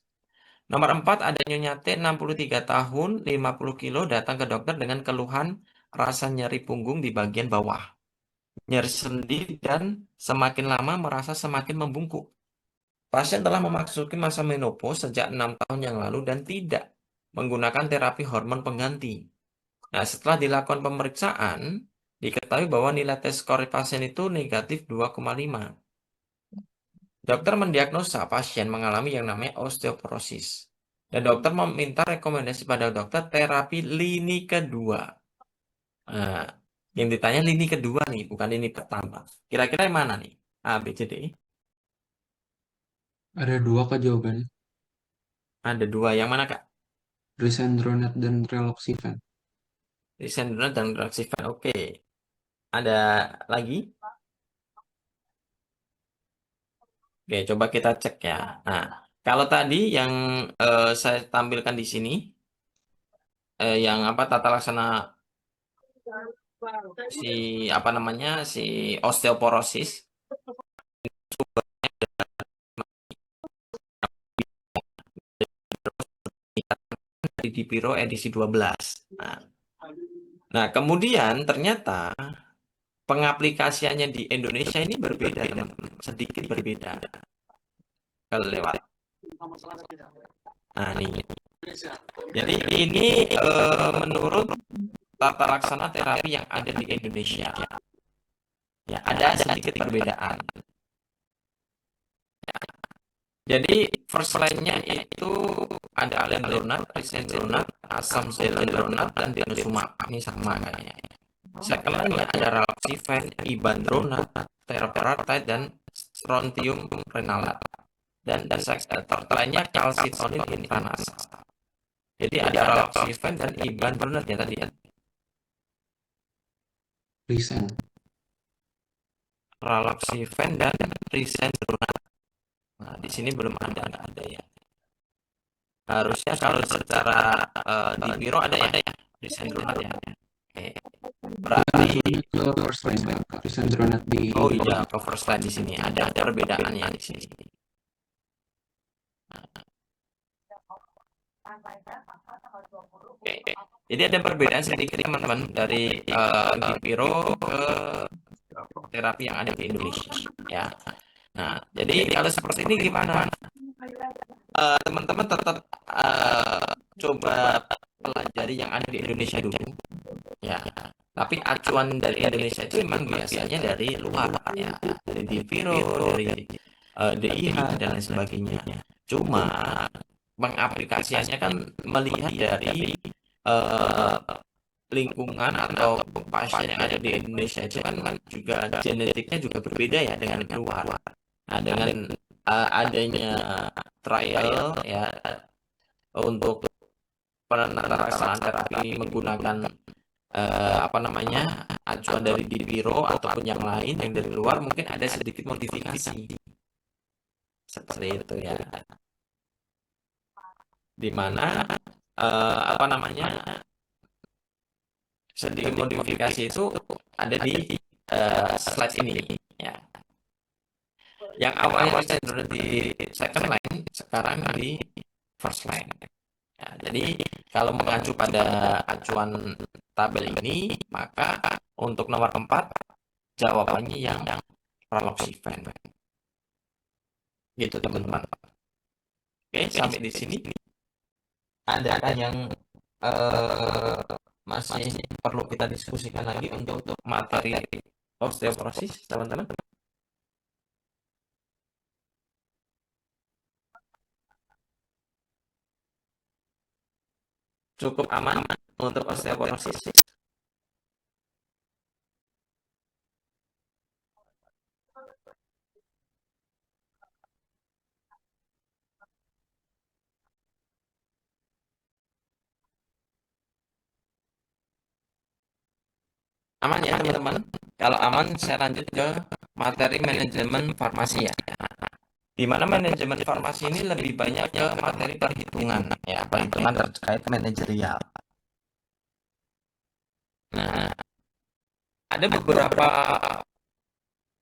Nomor 4 ada Nyonya T, 63 tahun, 50 kilo, datang ke dokter dengan keluhan rasa nyeri punggung di bagian bawah. Nyeri sendi dan semakin lama merasa semakin membungkuk. Pasien telah memasuki masa menopause sejak 6 tahun yang lalu dan tidak menggunakan terapi hormon pengganti. Nah, setelah dilakukan pemeriksaan, diketahui bahwa nilai tes skor pasien itu negatif 2,5. Dokter mendiagnosa pasien mengalami yang namanya osteoporosis. Dan dokter meminta rekomendasi pada dokter terapi lini kedua. Nah, yang ditanya lini kedua nih, bukan lini pertama. Kira-kira yang mana nih? A, B, C, D. Ada dua, Kak, jawaban. Ada dua. Yang mana, Kak? Risendronat dan Reloxifene. Risendronat dan Roxifan. Oke. Ada lagi? Oke, coba kita cek ya. Nah, kalau tadi yang saya tampilkan di sini, yang apa tata laksana si apa namanya si osteoporosis di Dipiro edisi 12. Nah, kemudian ternyata pengaplikasiannya di Indonesia ini berbeda, teman-teman. Sedikit berbeda. Kalau lewat. Nah, nih. Jadi ini menurut tata laksana terapi yang ada di Indonesia. Ya, ada sedikit perbedaan. Jadi first line-nya itu ada alendronat, risendronat, asam zilendronat, dan denosumab. Ini sama kayaknya. Second line-nya ada raloxifene, ibandronat, teriparatide, dan strontium renalat. Dan third line-nya calcitonin intranasa. Jadi ada raloxifene dan ibandronat ya tadi ya. Risen. Raloxifene dan risendronat. Nah, di sini belum ada, nggak ada ya. Harusnya kalau secara di biro ada ya, risendronat ya. Oke. Berarti Ke first line, Kak. Risendronat di oh iya, cover slide di sini ada perbedaannya di sini. Oke. Jadi ada perbedaan sedikit teman-teman dari Gipiro ke terapi yang ada di Indonesia ya. Nah, jadi kalau seperti ini gimana? Teman-teman tetap coba pelajari yang ada di Indonesia dulu ya. Tapi acuan dari Indonesia itu memang biasanya dari luar ya, dari Gipiro, dari DIH dan lain sebagainya. Cuma pengaplikasiannya kan melihat dari eh, lingkungan atau pasien yang ada di Indonesia itu kan juga genetiknya juga berbeda ya dengan luar. Nah, dengan adanya trial ya untuk pelaksanaan terapi menggunakan apa namanya acuan dari Dipiro ataupun yang lain yang dari luar, mungkin ada sedikit modifikasi seperti itu ya, di mana apa namanya sedikit modifikasi itu ada di slide ini ya, yang awalnya cenderung di second line sekarang di first line ya. Jadi kalau mengacu pada acuan tabel ini, maka untuk nomor 4 jawabannya yang raloxifene gitu teman-teman. Oke, sampai di sini adakah yang masih perlu kita diskusikan lagi untuk materi osteoporosis teman-teman? Cukup aman untuk osteoporosis? Aman ya teman-teman? Kalau aman, saya lanjut ke materi manajemen farmasi ya. Di mana manajemen farmasi ini lebih banyak ke materi perhitungan ya, perhitungan terkait manajerial. Nah, ada beberapa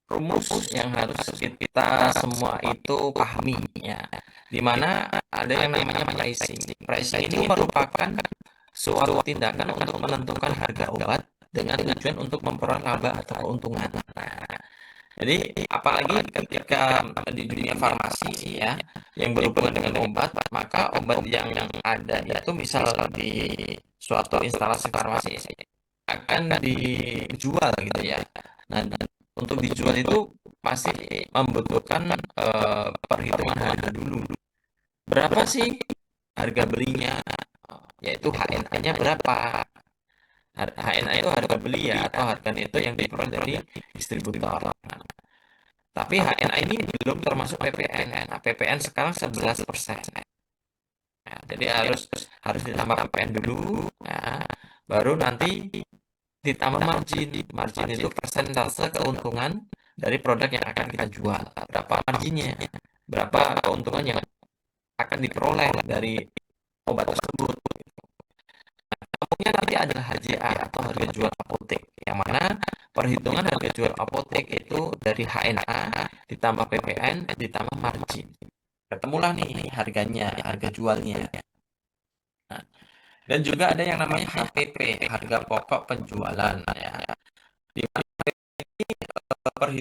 rumus yang harus kita semua itu pahami ya. Di mana ada yang namanya pricing. Pricing ini merupakan suatu tindakan untuk menentukan harga obat dengan tujuan untuk memperoleh laba atau keuntungan. Nah, jadi apalagi ketika di dunia farmasi ya yang berhubungan dengan obat, maka obat yang ada itu misal di suatu instalasi farmasi akan dijual gitu ya. Nah, untuk dijual itu pasti membutuhkan perhitungan harga dulu. Berapa sih harga belinya? Yaitu HNA-nya berapa? HNA itu harga beli ya, atau harga neto yang diperoleh dari distributor. Nah, tapi HNA ini belum termasuk PPN. Nah, PPN sekarang 11%. Nah, jadi harus ditambah PPN dulu. Nah, baru nanti ditambah margin. Margin itu persentase keuntungan dari produk yang akan kita jual. Berapa marginnya? Berapa keuntungan yang akan diperoleh dari obat tersebut? Umumnya nanti adalah HJA atau harga jual apotek, yang mana perhitungan harga jual apotek itu dari HNA ditambah PPN ditambah margin. Ketemulah nih harganya, harga jualnya. Nah, dan juga ada yang namanya HPP, harga pokok penjualan ya. Di mana perhitungan